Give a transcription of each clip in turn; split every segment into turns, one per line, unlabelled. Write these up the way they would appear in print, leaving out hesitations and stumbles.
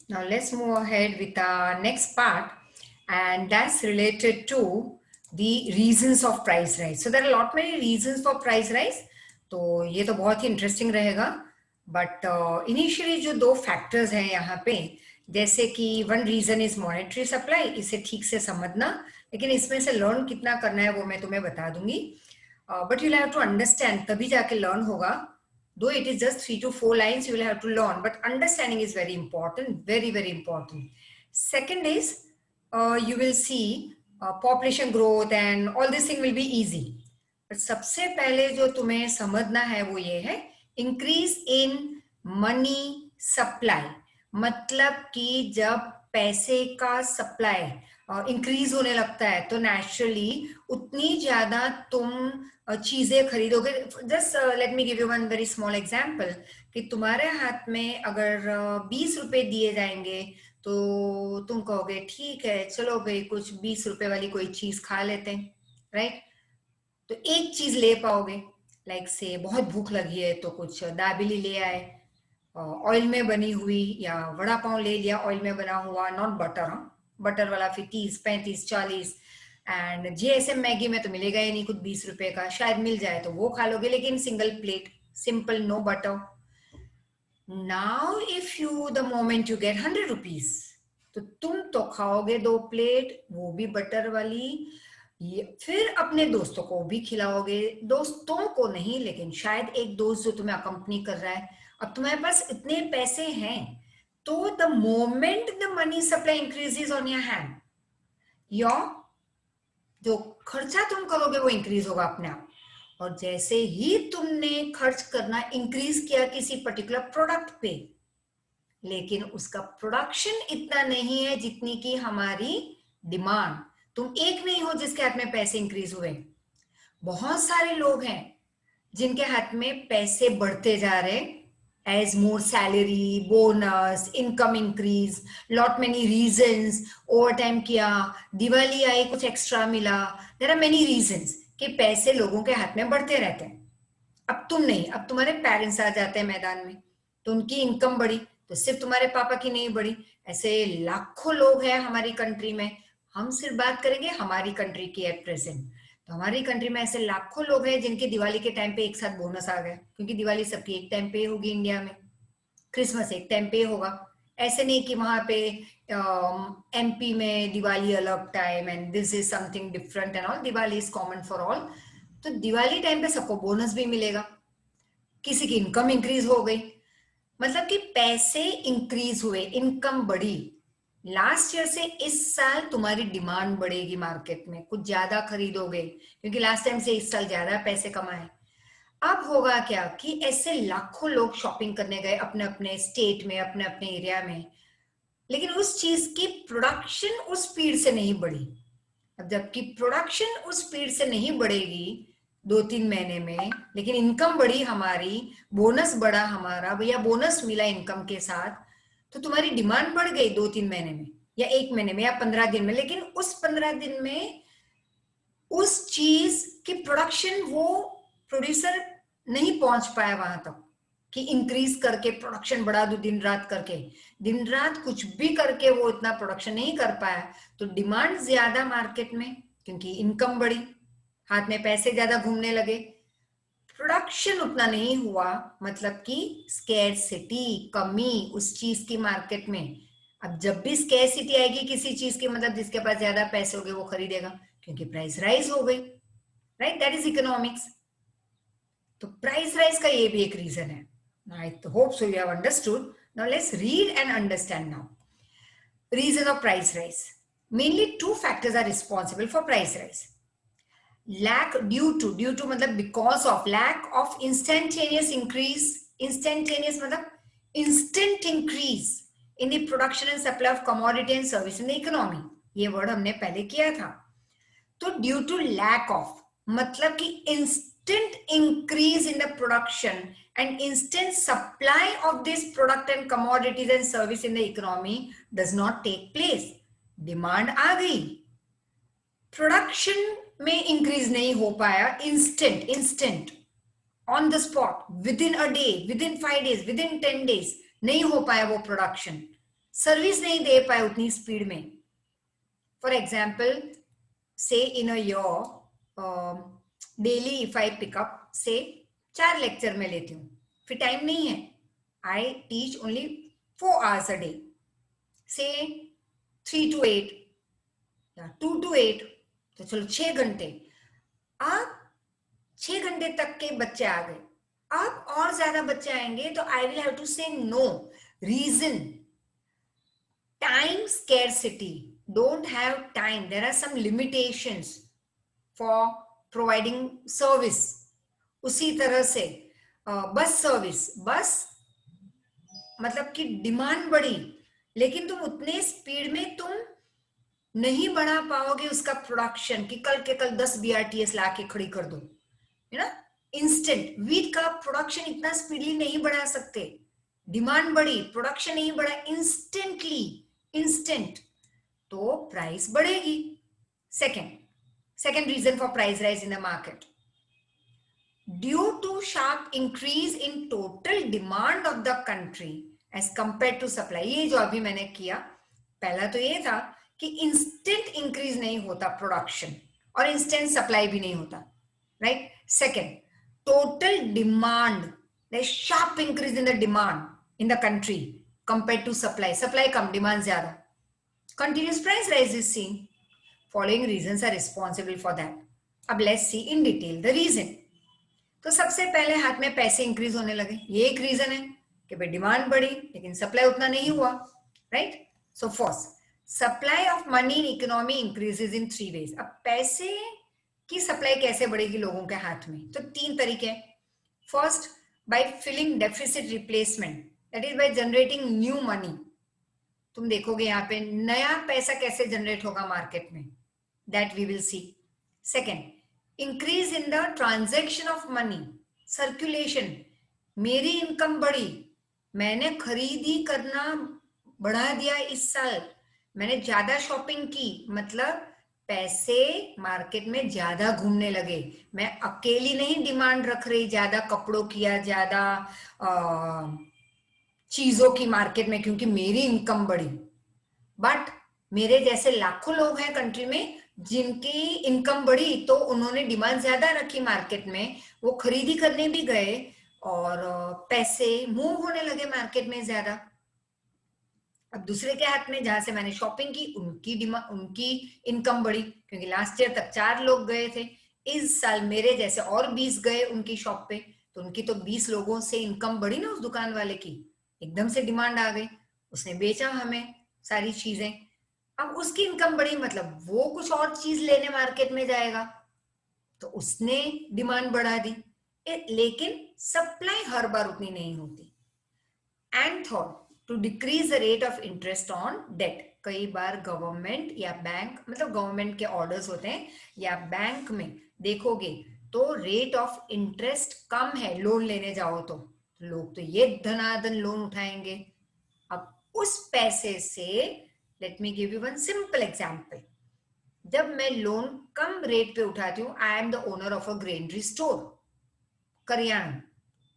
Now let's move ahead with our next part, and that's related to the reasons of price rise. So there are a lot many reasons for price rise. तो ये तो बहुत ही interesting रहेगा. But initially जो दो factors हैं यहाँ पे, जैसे कि one reason is monetary supply, इसे ठीक से समझना, लेकिन इसमें से लर्न कितना करना है वो मैं तुम्हें बता दूंगी. But you have to understand, तभी जाके लर्न होगा. Though it is just 3 to 4 lines, you will have to learn, but understanding is very important, very, very important. Second is, you will see population growth and all this thing will be easy. But सबसे पहले जो तुम्हें समझना है वो ये है, increase in money supply. मतलब कि जब पैसे का सप्लाई इंक्रीज होने लगता है तो नेचुरली उतनी ज्यादा तुम चीजें खरीदोगे. Just let me give you one very small example कि तुम्हारे हाथ में अगर 20 रुपए दिए जाएंगे तो तुम कहोगे ठीक है चलो भाई कुछ 20 रुपए वाली कोई चीज खा लेते हैं, राइट? तो एक चीज ले पाओगे, लाइक से बहुत भूख लगी है तो कुछ दाबेली ले आए, ऑयल में बनी हुई, या वड़ा पाव ले लिया ऑयल में बना हुआ, नॉट बटर. बटर वाला फिर 30, 35, 40. एंड जीएसएम मैगी में तो मिलेगा ही नहीं कुछ 20 रुपए का, शायद मिल जाए तो वो खा लोगे, लेकिन single plate, simple, no butter. Now if you the moment you get 100 rupees, तो तुम तो खाओगे 2 प्लेट, वो भी बटर वाली, फिर अपने दोस्तों को भी खिलाओगे. दोस्तों को नहीं, लेकिन शायद एक दोस्त जो तुम्हें अकम्पनी कर रहा है. अब तुम्हारे पास इतने पैसे हैं तो the moment the money supply increases on your hand, your जो खर्चा तुम करोगे वो इंक्रीज होगा अपने आप. और जैसे ही तुमने खर्च करना इंक्रीज किया किसी पर्टिकुलर प्रोडक्ट पे, लेकिन उसका प्रोडक्शन इतना नहीं है जितनी की हमारी डिमांड. तुम एक नहीं हो जिसके हाथ में पैसे इंक्रीज हुए, बहुत सारे लोग हैं जिनके हाथ में पैसे बढ़ते जा रहे, as more salary, bonus, income increase, lot many reasons, overtime किया, दिवाली आई कुछ एक्स्ट्रा मिला, there are many reasons कि पैसे लोगों के हाथ में बढ़ते रहते हैं. अब तुम नहीं, अब तुम्हारे पेरेंट्स आ जाते हैं मैदान में, तो उनकी इनकम बढ़ी, तो सिर्फ तुम्हारे पापा की नहीं बढ़ी. ऐसे लाखों लोग हैं हमारी कंट्री में. हम सिर्फ बात करेंगे हमारी कंट्री की एट प्रेजेंट, तो हमारी कंट्री में ऐसे लाखों लोग हैं जिनके दिवाली के टाइम पे एक साथ बोनस आ गया, क्योंकि दिवाली सबकी एक टाइम पे होगी इंडिया में, क्रिसमस एक टाइम पे होगा. ऐसे नहीं कि वहां पे एमपी में दिवाली अलग time and this is something different and all. Diwali is common for all. तो दिवाली टाइम पे सबको बोनस भी मिलेगा, किसी की इनकम इंक्रीज हो गई, मतलब कि पैसे इंक्रीज हुए, इनकम बढ़ी. लास्ट ईयर से इस साल तुम्हारी डिमांड बढ़ेगी मार्केट में, कुछ ज्यादा खरीदोगे क्योंकि लास्ट टाइम से इस साल ज्यादा पैसे कमाए. अब होगा क्या कि ऐसे लाखों लोग शॉपिंग करने गए अपने अपने स्टेट में, अपने अपने एरिया में, लेकिन उस चीज की प्रोडक्शन उस स्पीड से नहीं बढ़ी. अब जबकि प्रोडक्शन उस स्पीड से नहीं बढ़ेगी 2-3 महीने में, लेकिन इनकम बढ़ी हमारी, बोनस बढ़ा हमारा, भैया बोनस मिला इनकम के साथ, तो तुम्हारी डिमांड बढ़ गई 2-3 महीने में, या 1 महीने में, या 15 दिन में. लेकिन उस 15 दिन में उस चीज की प्रोडक्शन वो प्रोड्यूसर नहीं पहुंच पाया वहां तक कि इंक्रीज करके प्रोडक्शन बढ़ा दो, दिन रात करके, दिन रात कुछ भी करके वो इतना प्रोडक्शन नहीं कर पाया. तो डिमांड ज्यादा मार्केट में क्योंकि इनकम बढ़ी, हाथ में पैसे ज्यादा घूमने लगे, प्रोडक्शन उतना नहीं हुआ, मतलब कि स्कैरसिटी, कमी उस चीज की मार्केट में. अब जब भी स्कैरसिटी आएगी किसी चीज की, मतलब जिसके पास ज्यादा पैसे हो गए वो खरीदेगा क्योंकि प्राइस राइज हो गई, राइट? That is economics. तो प्राइस राइज का ये भी एक रीजन है. I hope so you have understood. Now let's read and understand now. Reason of price rise. Mainly 2 factors are responsible for price rise. Lack due to मतलब because of lack of instantaneous increase. Instantaneous मतलब instant increase in the production and supply of commodity and service in the economy. ये word हमने पहले किया था. तो due to lack of मतलब कि instant increase in the production and instant supply of this product and commodities and service in the economy does not take place. Demand आ गई, प्रोडक्शन में इंक्रीज नहीं हो पाया, instant on the spot, within a day, within 5 days, within 10 days नहीं हो पाया वो प्रोडक्शन. सर्विस नहीं दे पाए उतनी स्पीड में। For example, say in a year daily if I pick up say 4 lecture में लेती हूँ, फिर टाइम नहीं है, I teach only 4 hours a day, से 3 to 8 या 2 to 8, तो चलो 6 घंटे। अब 6 घंटे तक के बच्चे आ गए, अब और ज्यादा बच्चे आएंगे तो I will have to say no. Reason, time scarcity, don't have time, there are some limitations for providing service। उसी तरह से बस सर्विस, बस मतलब कि डिमांड बढ़ी, लेकिन तुम उतने स्पीड में तुम नहीं बढ़ा पाओगे उसका प्रोडक्शन कि कल के कल 10 BRTS ला के खड़ी कर दो, है ना। इंस्टेंट व्हीट का प्रोडक्शन इतना स्पीडली नहीं बढ़ा सकते, डिमांड बढ़ी, प्रोडक्शन नहीं बढ़ा इंस्टेंटली, इंस्टेंट, तो प्राइस बढ़ेगी। Second reason for price rise in the market, due to sharp increase in total demand of the country as compare to supply. ये जो अभी मैंने किया, पहला तो ये था कि इंस्टेंट इंक्रीज नहीं होता प्रोडक्शन और इंस्टेंट सप्लाई भी नहीं होता, right. Second, total demand, sharp increase in the demand in the country compared to supply, supply come, demand ज्यादा, continuous price rise is seen, following reasons are responsible for that। अब let's see in detail the reason। तो सबसे पहले हाथ में पैसे increase होने लगे, ये एक रीजन है कि भाई डिमांड बढ़ी लेकिन सप्लाई उतना नहीं हुआ, right. So first, supply of money in economy increases in 3 ways। अब पैसे की सप्लाई कैसे बढ़ेगी लोगों के हाथ में, तो 3 तरीके। First, by filling deficit replacement, that is by generating new money. तुम देखोगे यहाँ पे नया पैसा कैसे जनरेट होगा मार्केट में, that we will see. Second, increase in the transaction of money, circulation, मेरी इनकम बढ़ी, मैंने खरीदी करना बढ़ा दिया इस साल, मैंने ज्यादा शॉपिंग की, मतलब पैसे मार्केट में ज्यादा घूमने लगे, मैं अकेली नहीं डिमांड रख रही ज्यादा कपड़ों की या ज्यादा चीजों की मार्केट में, क्योंकि मेरी इनकम बढ़ी। बट मेरे जैसे लाखों लोग हैं कंट्री में जिनकी इनकम बढ़ी, तो उन्होंने डिमांड ज्यादा रखी मार्केट में, वो खरीदी करने भी गए और पैसे मूव होने लगे मार्केट में ज्यादा। अब दूसरे के हाथ में जहां से मैंने शॉपिंग की, उनकी इनकम बढ़ी, क्योंकि लास्ट ईयर तक 4 लोग गए थे, इस साल मेरे जैसे और 20 गए उनकी शॉप पे, तो उनकी तो 20 लोगों से इनकम बढ़ी ना उस दुकान वाले की, एकदम से डिमांड आ गई, उसने बेचा हमें सारी चीजें, अब उसकी इनकम बढ़ी, मतलब वो कुछ और चीज लेने मार्केट में जाएगा, तो उसने डिमांड बढ़ा दी, लेकिन सप्लाई हर बार उतनी नहीं होती। And third, to decrease the rate of interest on debt, कई बार गवर्नमेंट या बैंक, मतलब गवर्नमेंट के ऑर्डर्स होते हैं या बैंक में देखोगे तो रेट ऑफ इंटरेस्ट कम है, लोन लेने जाओ तो लोग तो ये धनाधन लोन उठाएंगे। अब उस पैसे से, let me give you one simple example, जब मैं लोन कम रेट पे उठाती हूँ, I am the owner of a granary store, kirana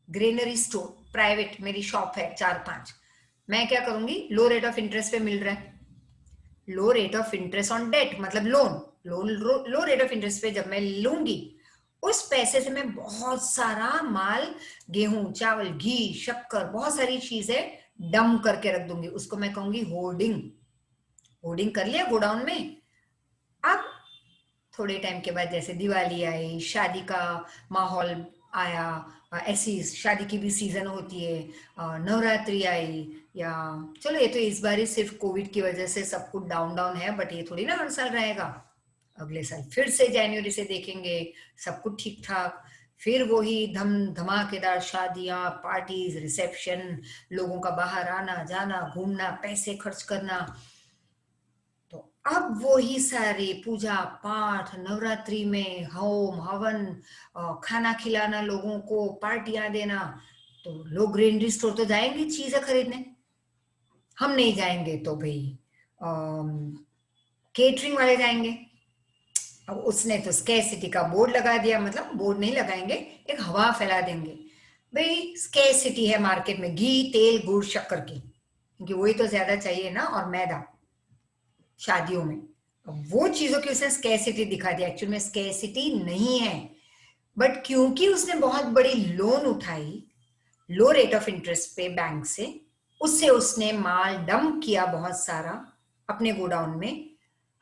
granary store, private मेरी शॉप है 4-5, मैं क्या करूंगी, लो रेट ऑफ इंटरेस्ट पे मिल रहा है, low rate of interest on debt मतलब loan low rate of interest पे जब मैं लूंगी, उस पैसे से मैं बहुत सारा माल, गेहूं, चावल, घी, शक्कर, बहुत सारी चीजें डम करके रख दूंगी, उसको मैं कहूंगी होर्डिंग। होर्डिंग कर लिया गोडाउन में। अब थोड़े टाइम के बाद जैसे दिवाली आई, शादी का माहौल आया, ऐसी शादी की भी सीजन होती है, नवरात्रि आई, या चलो ये तो इस बार ही सिर्फ कोविड की वजह से सब कुछ डाउन डाउन है, बट ये थोड़ी ना हर साल रहेगा, अगले साल फिर से जनवरी से देखेंगे सब कुछ ठीक ठाक, फिर वही धमाकेदार शादियां, पार्टीज, रिसेप्शन, लोगों का बाहर आना जाना, घूमना, पैसे खर्च करना, तो अब वही सारे पूजा पाठ, नवरात्रि में होम हवन, खाना खिलाना लोगों को, पार्टियां देना, तो लोग ग्रेनरी स्टोर तो जाएंगे चीजें खरीदने, हम नहीं जाएंगे तो भाई केटरिंग वाले जाएंगे। अब उसने तो स्कैरसिटी का बोर्ड लगा दिया, मतलब बोर्ड नहीं लगाएंगे, एक हवा फैला देंगे, भाई स्कैरसिटी है मार्केट में घी, तेल, गुड़, शक्कर की, क्योंकि वही तो ज्यादा चाहिए ना, और मैदा शादियों में। वो चीजों की उसने स्कैसिटी दिखा दी, एक्चुअल में स्कैसिटी नहीं है, बट क्योंकि उसने बहुत बड़ी लोन उठाई लो रेट ऑफ इंटरेस्ट पे बैंक से, उससे उसने माल डंप किया बहुत सारा अपने गोडाउन में,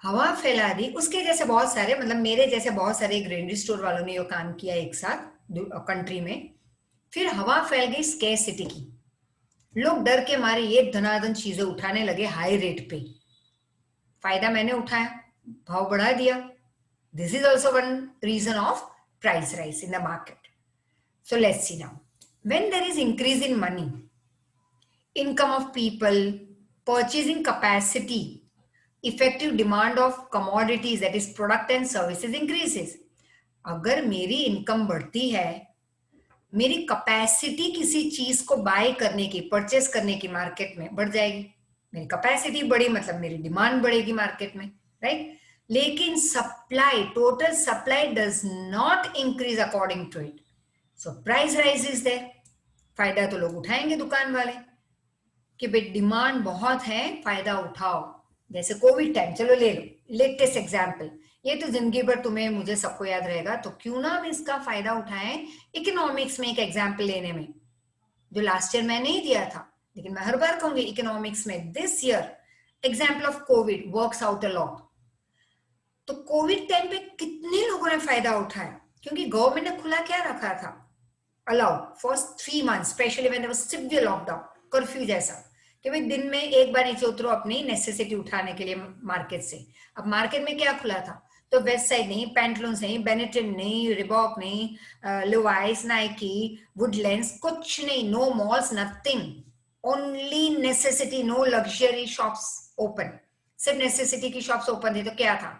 हवा फैला दी। उसके जैसे बहुत सारे, मतलब मेरे जैसे बहुत सारे ग्रेनरी स्टोर वालों ने ये काम किया एक साथ कंट्री में, फिर हवा फैल गई स्कैसिटी की, लोग डर के मारे ये धनाधन चीजें उठाने लगे हाई रेट पे, फायदा मैंने उठाया, भाव बढ़ा दिया। This is also one reason of price rise in the market. So let's see now. When there is increase in money, income of people, purchasing capacity, effective demand of commodities, that is product and services increases. अगर मेरी income बढ़ती है, मेरी capacity किसी चीज को bye करने की, परचेस करने की मार्केट में बढ़ जाएगी। मेरी कैपेसिटी बढ़ी मतलब मेरी डिमांड बढ़ेगी मार्केट में, राइट? लेकिन supply, total supply does not increase according to it, so price rise is there. फायदा तो लोग उठाएंगे दुकान वाले कि भाई डिमांड बहुत है, फायदा उठाओ। जैसे कोविड टाइम, चलो ले लो लेटेस्ट एग्जाम्पल, ये तो जिंदगी भर तुम्हें मुझे सबको याद रहेगा, तो क्यों ना हम इसका फायदा उठाएं इकोनॉमिक्स में एक एग्जाम्पल लेने में, जो लास्ट ईयर मैं नहीं दिया था, लेकिन मैं हर बार कहूंगी इकोनॉमिक्स में this year example of Covid works out a lot. तो कोविड टाइम पे कितने लोगों ने फायदा उठाया, क्योंकि गवर्नमेंट ने खुला क्या रखा था, allowed for 3 months, specially when there was severe lockdown, curfew जैसा, कि भाई दिन में एक बार नीचे उतरो अपनी नेसेसिटी उठाने के लिए मार्केट से। अब मार्केट में क्या खुला था, तो वेस्ट साइड नहीं, पैंटलून्स नहीं, बेनेटन नहीं, रिबॉक नहीं, लिवाइस, नाइकी, वुडलैंड्स, कुछ नहीं, no malls, nothing, only necessity, no luxury shops open, सिर्फ नेसेसिटी की शॉप्स ओपन थी। तो क्या था,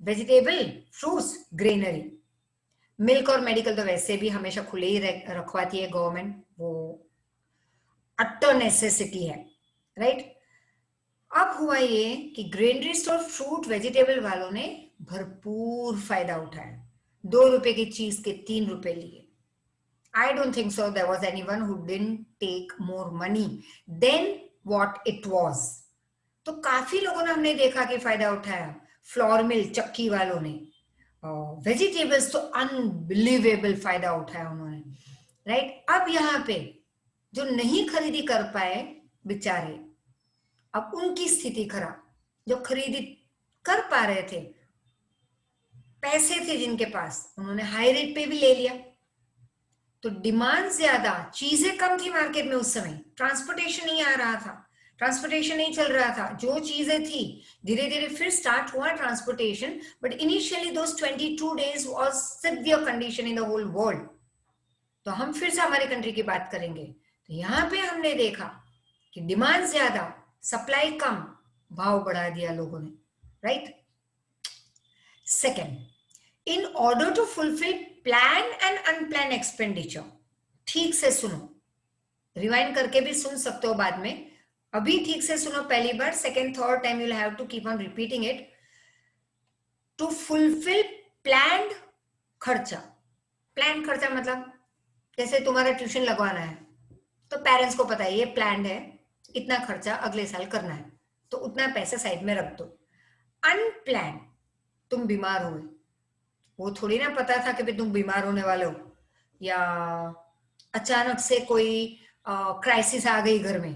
वेजिटेबल, फ्रूट्स, ग्रेनरी, मिल्क और मेडिकल तो वैसे भी हमेशा खुले ही रखवाती है गवर्नमेंट, वो अटर नेसेसिटी है, राइट? अब हुआ ये कि ग्रेनरी स्टोर, फ्रूट वेजिटेबल वालों ने भरपूर फायदा उठाया, 2 रुपए की चीज के 3 रुपए लिए। I don't think so there was anyone who didn't take more money than what it was. तो काफी लोगों ने हमने देखा कि फायदा उठाया, फ्लोर मिल चक्की वालों ने, वेजिटेबल्स तो अनबिलीवेबल फायदा उठाया उन्होंने, राइट? अब यहाँ पे जो नहीं खरीदी कर पाए बेचारे, अब उनकी स्थिति खराब। जो खरीदी कर पा रहे थे, पैसे थे जिनके पास, उन्होंने हाई रेट पे भी ले लिया, तो डिमांड ज्यादा, चीजें कम थी मार्केट में उस समय, ट्रांसपोर्टेशन नहीं आ रहा था, ट्रांसपोर्टेशन नहीं चल रहा था, जो चीजें थी धीरे धीरे फिर स्टार्ट हुआ transportation, but initially those 22 days was severe condition in the whole world. तो हम फिर से हमारी कंट्री की बात करेंगे, तो यहाँ पे हमने देखा कि डिमांड ज्यादा, सप्लाई कम, भाव बढ़ा दिया लोगों ने, right? Second, in order to fulfil plan and unplan expenditure, ठीक से सुनो, रिवाइंड करके भी सुन सकते हो बाद में, अभी ठीक से सुनो पहली बार, second third time you have to keep on repeating it. To fulfil planned खर्चा, प्लान खर्चा मतलब जैसे तुम्हारा ट्यूशन लगवाना है, तो पेरेंट्स को पता है ये प्लान्ड है, इतना खर्चा अगले साल करना है, तो उतना पैसा साइड में रख दो। अनप्लान, तुम बीमार हुए, वो थोड़ी ना पता था कि भाई तुम बीमार होने वाले हो, या अचानक से कोई क्राइसिस आ गई घर में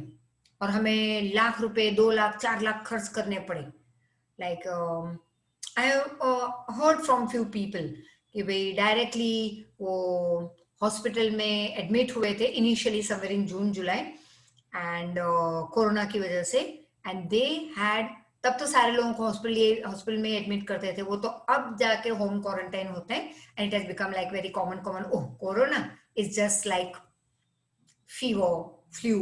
और हमें लाख रुपए, 2 लाख, 4 लाख खर्च करने पड़े। Like I have heard from few people कि भाई डायरेक्टली वो हॉस्पिटल में एडमिट हुए थे initially somewhere in June July, and corona की वजह से, एंड दे हैड, तब तो सारे लोगों को हॉस्पिटल में एडमिट करते थे, वो तो अब जाके होम क्वारंटाइन होते हैं, and it has become like very common, oh corona is just like fever, flu,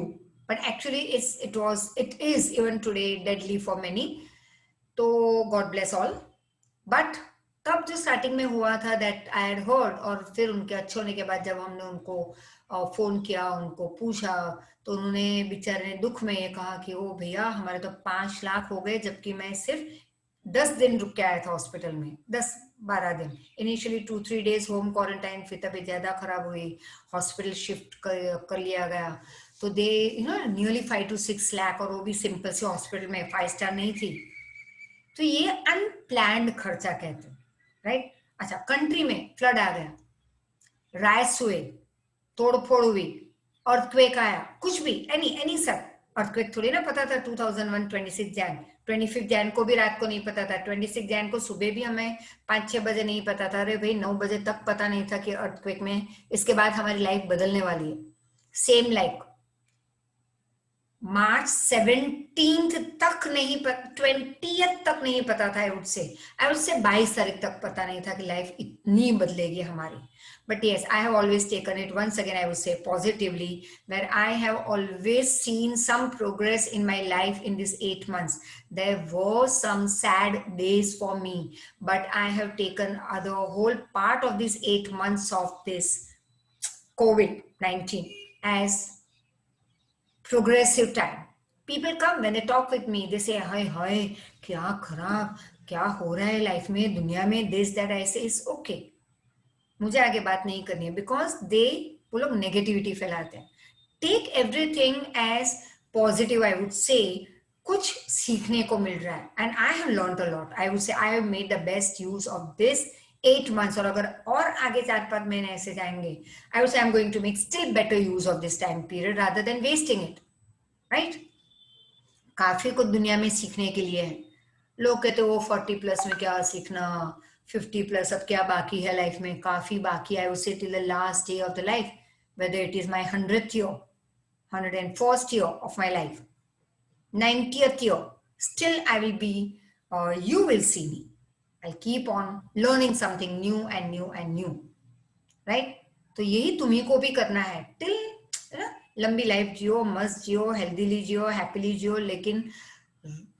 but actually it is even today deadly for many. तो God bless all. But तब जो स्टार्टिंग में हुआ था that I had heard, और फिर उनके अच्छे होने के बाद जब हमने उनको फोन किया, उनको पूछा, तो उन्होंने बेचारे ने दुख में ये कहा कि ओ भैया हमारे तो 5 लाख हो गए, जबकि मैं सिर्फ 10 दिन रुक के आया था हॉस्पिटल में, 10-12 दिन, इनिशियली 2-3 days होम क्वारंटाइन, फिर तबीयत ज्यादा खराब हुई, हॉस्पिटल शिफ्ट कर लिया गया, तो दे नियरली 5 to 6 लाख, और वो भी सिंपल से हॉस्पिटल में, 5 स्टार नहीं थी। तो ये अनप्लैंड खर्चा कहते हैं, राइट। अच्छा, कंट्री में फ्लड आ गया, राइट्स हुए, तोड़फोड़ हुई, अर्थक्वेक आया, कुछ भी, एनी सब। अर्थक्वेक थोड़ी ना पता था 2001 26 जैन, 25 जैन को भी रात को नहीं पता था, 26 जैन को सुबह भी हमें 5-6 बजे नहीं पता था। अरे भाई 9 बजे तक पता नहीं था कि अर्थक्वेक में इसके बाद हमारी लाइफ बदलने वाली है। सेम लाइक मार्च 17 तक नहीं, 20th तक नहीं पता था। आई वुड से 22 तारीख तक पता नहीं था कि लाइफ इतनी बदलेगी हमारी। But yes, I have always taken it, once again I would say, positively, where I have always seen some progress in my life in these 8 months. There were some sad days for me, but I have taken the whole part of these 8 months of this COVID-19 as progressive time. People come, when they talk with me, they say, हाय हाय क्या खराब, क्या हो रहा है life में, दुनिया में, this that. आई से इज ओके, मुझे आगे बात नहीं करनी है, बिकॉज वो लोग नेगेटिविटी फैलाते हैं। Take everything as positive, I would say. कुछ सीखने को मिल रहा है, and I have learned a lot. I would say I have made the best use of this 8 months, और अगर और आगे 4-5 महीने ऐसे जाएंगे, I would say I am going to make still better use of this time period rather than wasting it, right. काफी कुछ दुनिया में सीखने के लिए है। लोग कहते वो 40+ में क्या सीखना, 50+ अब क्या बाकी है लाइफ में, काफी बाकी। आई वुड से till the last day of the life, whether it is my 100th year, 101st year of my life, 90th year, still I will be, or you will see me. I'll keep on learning something new and new and new, right? तो यही तुम्ही को भी करना है, till लंबी life जियो, मस्त जियो, healthily जियो, happily जियो, लेकिन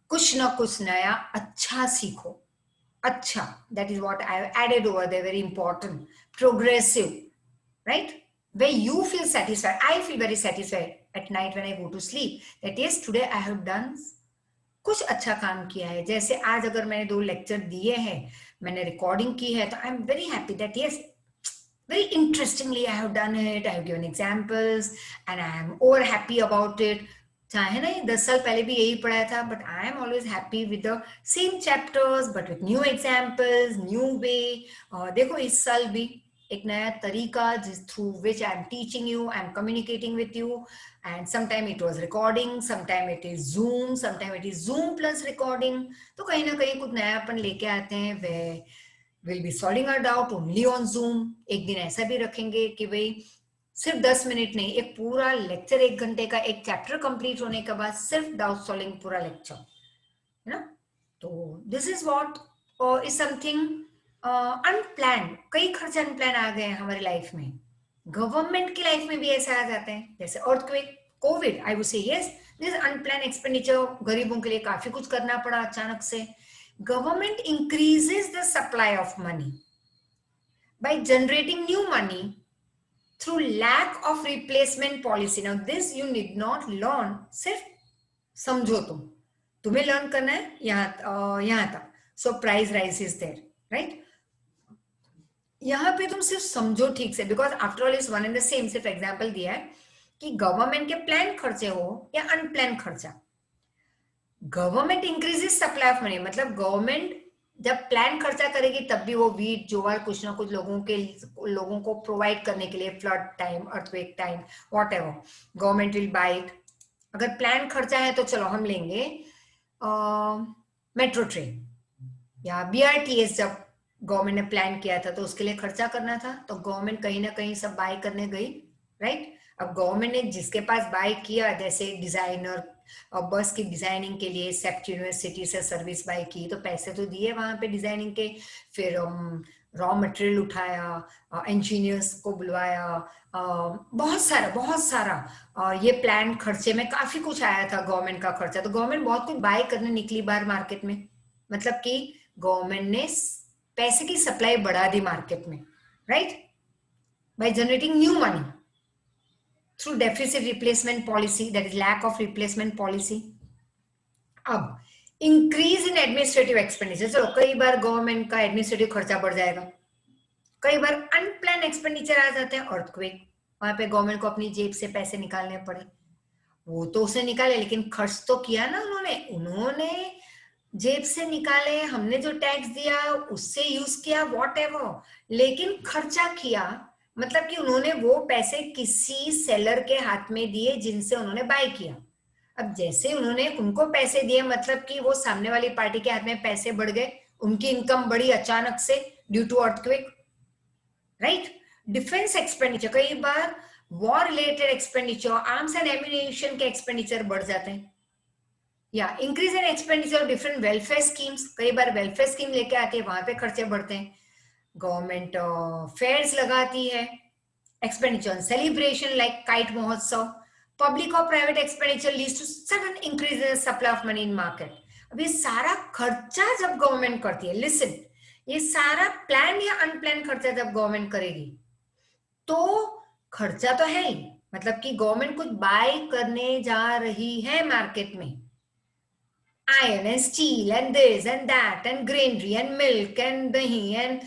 कुछ ना कुछ नया अच्छा सीखो। अच्छा, that is what I have added over there, very important. Progressive, right? Where you feel satisfied. I feel very satisfied at night when I go to sleep, that yes, today I have done कुछ अच्छा काम किया है। जैसे आज अगर मैंने 2 lecture दिए हैं, मैंने रिकॉर्डिंग की है, तो I am very happy that yes, very interestingly I have done it, I have given examples, and I am over happy about it. चाहे ना ये 10 साल पहले भी यही पढ़ाया था, but I am always happy with the same chapters, but with new examples, new way. देखो इस साल भी एक नया तरीका, जिस through which I am teaching you, I am communicating with you, and sometime it was recording, sometime it is Zoom, sometime it is Zoom plus recording. तो कहीं ना कहीं कुछ नयापन लेके आते हैं। We will be solving our doubt only on Zoom. एक दिन ऐसा भी रखेंगे कि भाई सिर्फ 10 मिनट नहीं, एक पूरा लेक्चर, 1 घंटे का, एक चैप्टर कंप्लीट होने के बाद सिर्फ डाउट सॉल्विंग पूरा लेक्चर, है ना। तो this is what is something unplan. कई खर्चे अनप्लान आ गए हैं हमारी लाइफ में। गवर्नमेंट की लाइफ में भी ऐसा आ जाते हैं, जैसे earthquake, Covid. I would say yes, this unplan expenditure, गरीबों के लिए काफी कुछ करना पड़ा अचानक से। Government increases the supply of money by generating new money through lack of replacement policy. Now this you need not learn, सिर्फ समझो, तुम्हें लर्न करना है यहाँ तक। So price rise is there, right. यहाँ पे तुम सिर्फ समझो ठीक से, because after all is one and the same. सिर्फ एग्जाम्पल दिया है कि गवर्नमेंट के प्लान खर्चे हो या अनप्लान खर्चा। Government increases supply of money, मतलब गवर्नमेंट जब प्लान खर्चा करेगी तब भी वो वीट ज्वार कुछ ना कुछ लोगों को प्रोवाइड करने के लिए, flood time, earthquake time, whatever, government will buy it. अगर प्लान खर्चा है तो चलो हम लेंगे मेट्रो ट्रेन या बीआरटीएस। जब गवर्नमेंट ने प्लान किया था तो उसके लिए खर्चा करना था, तो गवर्नमेंट कहीं ना कहीं सब बाय करने गई, राइट। अब गवर्नमेंट ने जिसके पास बाय किया, जैसे डिजाइनर और बस की डिजाइनिंग के लिए सेप्ट यूनिवर्सिटी से सर्विस बाय की, तो पैसे तो दिए वहां पे डिजाइनिंग के। फिर रॉ मटेरियल उठाया, इंजीनियर्स को बुलवाया, बहुत सारा ये प्लान खर्चे में काफी कुछ आया था गवर्नमेंट का खर्चा। तो गवर्नमेंट बहुत कुछ बाय करने निकली बाहर मार्केट में, मतलब कि गवर्नमेंट ने पैसे की सप्लाई बढ़ा दी मार्केट में, right, bye generating new money through deficit replacement policy, that is lack of replacement policy. अब इंक्रीज इन एडमिनिस्ट्रेटिव एक्सपेंडिचर, चलो कई बार गवर्नमेंट का एडमिनिस्ट्रेटिव खर्चा बढ़ जाएगा, कई बार अनप्लान एक्सपेंडिचर आ जाते हैं, अर्थक्वेक, वहां पे गवर्नमेंट को अपनी जेब से पैसे निकालने पड़े, वो तो उसने निकाले, लेकिन खर्च तो किया ना उन्होंने जेब से निकाले, हमने जो टैक्स दिया उससे यूज किया, वॉट एवर, लेकिन खर्चा किया, मतलब कि उन्होंने वो पैसे किसी सेलर के हाथ में दिए जिनसे उन्होंने बाय किया। अब जैसे उन्होंने उनको पैसे दिए, मतलब कि वो सामने वाली पार्टी के हाथ में पैसे बढ़ गए, उनकी इनकम बढ़ी अचानक से due to earthquake, right. Defence expenditure, कई बार war related expenditure, arms and ammunition के एक्सपेंडिचर बढ़ जाते हैं, या increase in expenditure different welfare schemes, कई बार वेलफेयर स्कीम लेके आती है, वहां पे खर्चे बढ़ते हैं। गवर्नमेंट फेयर्स लगाती है, एक्सपेंडिचर सेलिब्रेशन लाइक काइट महोत्सव, पब्लिक और private expenditure leads to sudden increase in supply of money in market. अब ये सारा खर्चा जब गवर्नमेंट करती है, लिसन, ये सारा प्लान या अनप्लान खर्चा जब गवर्नमेंट करेगी तो खर्चा तो है ही, मतलब कि गवर्नमेंट कुछ बाय करने जा रही है मार्केट में, iron and steel and this and that and granary and milk and dahi and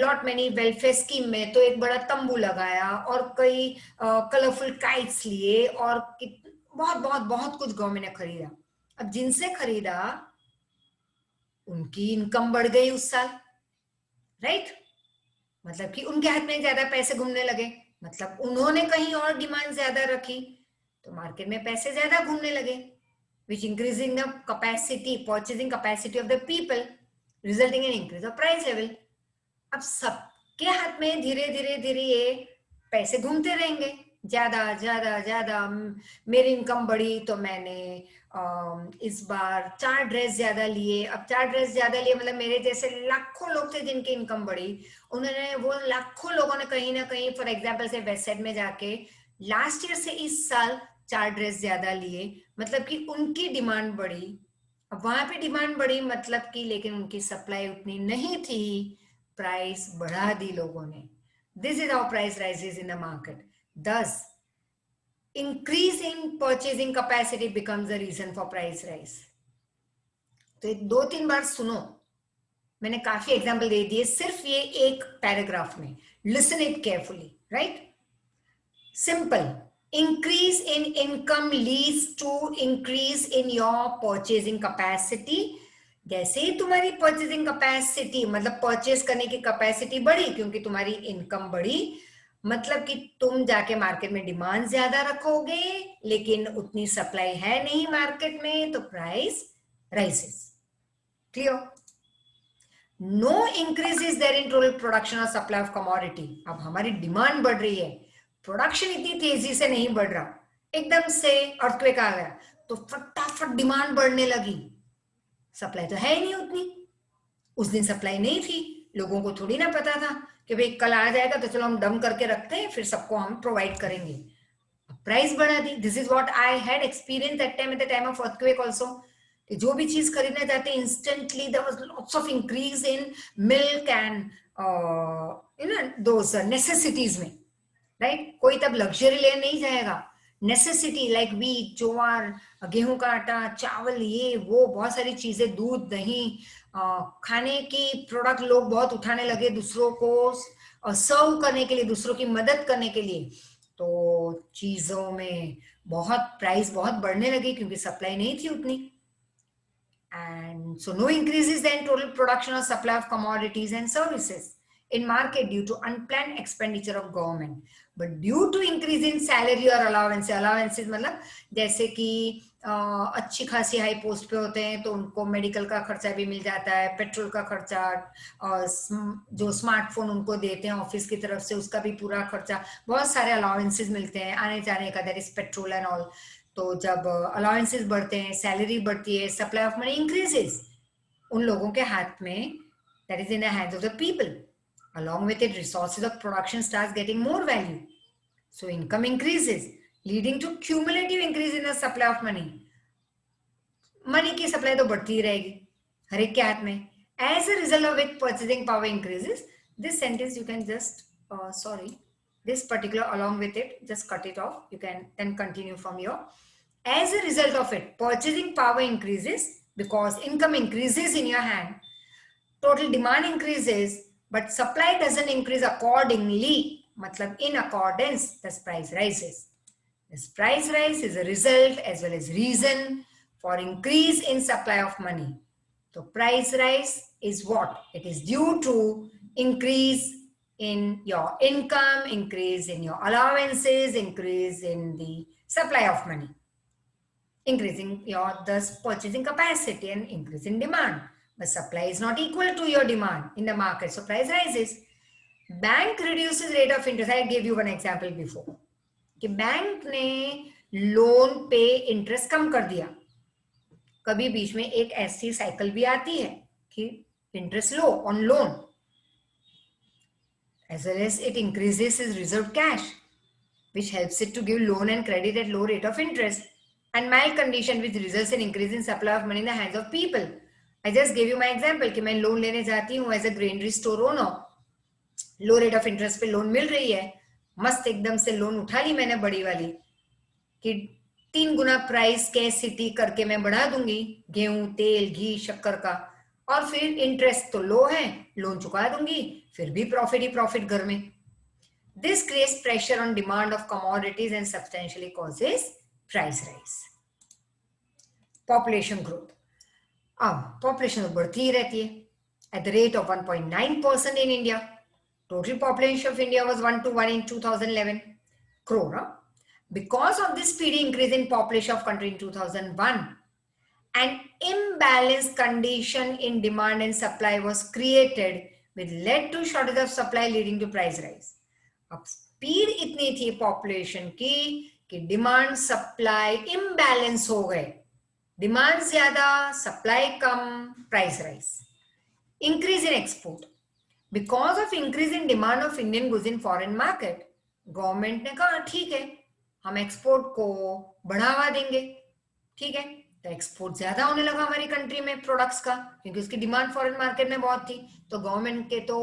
lot many welfare scheme में तो एक बड़ा तंबू लगाया और कई कलरफुल काइट्स लिए और बहुत बहुत बहुत कुछ गवर्नमेंट ने खरीदा। अब जिनसे खरीदा उनकी इनकम बढ़ गई उस साल, राइट, मतलब कि उनके हाथ में ज्यादा पैसे घूमने लगे, मतलब उन्होंने कहीं और डिमांड ज्यादा रखी तो मार्केट में पैसे ज्यादा घूमने लगे, which increasing the capacity, purchasing capacity of the people, resulting in increase of price level. अब सबके हाथ में धीरे धीरे धीरे ये पैसे घूमते रहेंगे, ज्यादा ज्यादा ज्यादा। मेरी इनकम बढ़ी तो मैंने इस बार 4 ड्रेस ज्यादा लिए। अब 4 ड्रेस ज्यादा लिए मतलब मेरे जैसे लाखों लोग थे जिनकी इनकम बढ़ी, उन्होंने वो लाखों लोगों ने कहीं ना कहीं फॉर एग्जाम्पल से वेस्ट साइड में जाके लास्ट ईयर से इस साल 4 ड्रेस ज्यादा लिए, मतलब कि उनकी डिमांड बढ़ी। अब वहां पे डिमांड बढ़ी मतलब कि, लेकिन उनकी सप्लाई उतनी नहीं थी, प्राइस बढ़ा दी लोगों ने। This is how price rises in the market. This increase in purchasing capacity becomes the reason for price rise. तो 2-3 बार सुनो, मैंने काफी एग्जांपल दे दिए सिर्फ ये एक पैराग्राफ में, listen it carefully, right. Simple, increase in income leads to increase in your purchasing capacity। जैसे ही तुम्हारी परचेजिंग कैपेसिटी मतलब परचेज करने की कैपेसिटी बढ़ी क्योंकि तुम्हारी इनकम बढ़ी, मतलब कि तुम जाके मार्केट में डिमांड ज्यादा रखोगे लेकिन उतनी सप्लाई है नहीं मार्केट में, तो price rises. Clear? No increase is there in total production और सप्लाई ऑफ कमोडिटी। अब हमारी डिमांड बढ़ रही है, प्रोडक्शन इतनी तेजी से नहीं बढ़ रहा, एकदम से अर्थक्वेक आ गया तो फटाफट डिमांड बढ़ने लगी, सप्लाई तो है ही नहीं उतनी। उस दिन सप्लाई नहीं थी, लोगों को थोड़ी ना पता था कि भाई कल आ जाएगा तो चलो हम डम करके रखते हैं फिर सबको हम प्रोवाइड करेंगे, प्राइस बढ़ा दी। This is what I had experience that time, at the time of earthquake also, कि जो भी चीज खरीदना चाहते instantly there was lots of increase in milk and those necessities में, राइट। कोई तब लग्जरी लेने नहीं जाएगा, नेसेसिटी लाइक वीट, ज्वार, गेहूं का आटा, चावल, ये वो बहुत सारी चीजें, दूध, दही, खाने की प्रोडक्ट लोग बहुत उठाने लगे दूसरों को सर्व करने के लिए, दूसरों की मदद करने के लिए, तो चीजों में बहुत प्राइस बहुत बढ़ने लगी क्योंकि सप्लाई नहीं थी उतनी। And so no increases then total production or supply of commodities and services in market due to unplanned expenditure of government, but due to increase in salary or allowances मतलब जैसे कि अच्छी खासी हाई पोस्ट पे होते हैं तो उनको मेडिकल का खर्चा भी मिल जाता है, पेट्रोल का खर्चा, और जो स्मार्टफोन उनको देते हैं ऑफिस की तरफ से उसका भी पूरा खर्चा, बहुत सारे अलाउंसेस मिलते हैं आने जाने का, that is petrol and all. तो जब अलाउंसेस बढ़ते हैं, सैलरी बढ़ती है, सप्लाई ऑफ मनी इंक्रीजेस, उन लोगों के हाथ में, that is in the hands of the people, along with it resources of production starts getting more value, so income increases leading to cumulative increase in the supply of money। Money की supply तो बढ़ती ही रहेगी हर एक के हाथ में, as a result of which purchasing power increases। this sentence you can just this particular along with it just cut it off, you can then continue from here। as a result of it purchasing power increases because income increases in your hand, total demand increases but supply doesn't increase accordingly, मतलब in accordance, thus price rises। This price rise is a result as well as reason for increase in supply of money. So price rise is what? It is due to increase in your income, increase in your allowances, increase in the supply of money, increasing your thus purchasing capacity and increase in demand. But supply is not equal to your demand in the market, so price rises. Bank reduces rate of interest. I gave you one example before कि bank ने loan पे interest कम कर दिया. कभी बीच में एक ऐसी cycle भी आती है कि interest low on loan, as well as it increases its reserve cash, which helps it to give loan and credit at low rate of interest, and mild condition which results in increase in supply of money in the hands of people. I just gave you my example कि मैं loan लेने जाती हूँ as a granary store owner, low rate of interest पे loan मिल रही है, मस्त एकदम से लोन उठा ली मैंने बड़ी वाली कि 3 गुना प्राइस स्कैरसिटी करके मैं बढ़ा दूंगी गेहूं, तेल, घी, शक्कर का, और फिर इंटरेस्ट तो लो है, लोन चुका दूंगी, फिर भी प्रॉफिट ही प्रॉफिट घर में. This creates pressure on demand of commodities and substantially causes price rise. Population growth. अब population बढ़ती ही रहती है at the rate of 1.9% in India. Total population of India was 121 in 2011 crore. Huh? Because of this speedy increase in population of country in 2001, an imbalanced condition in demand and supply was created, which led to shortage of supply leading to price rise. अब speed इतनी थी population की कि demand supply imbalance हो गए, demand ज्यादा, supply come, price rise. Increase in export. Because of increase in demand of Indian goods in foreign market, government ने कहा ठीक है हम एक्सपोर्ट को बढ़ावा देंगे. ठीक है, तो एक्सपोर्ट ज्यादा होने लगा हमारी कंट्री में प्रोडक्ट्स का, क्योंकि उसकी डिमांड फॉरेन मार्केट में बहुत थी. तो गवर्नमेंट के तो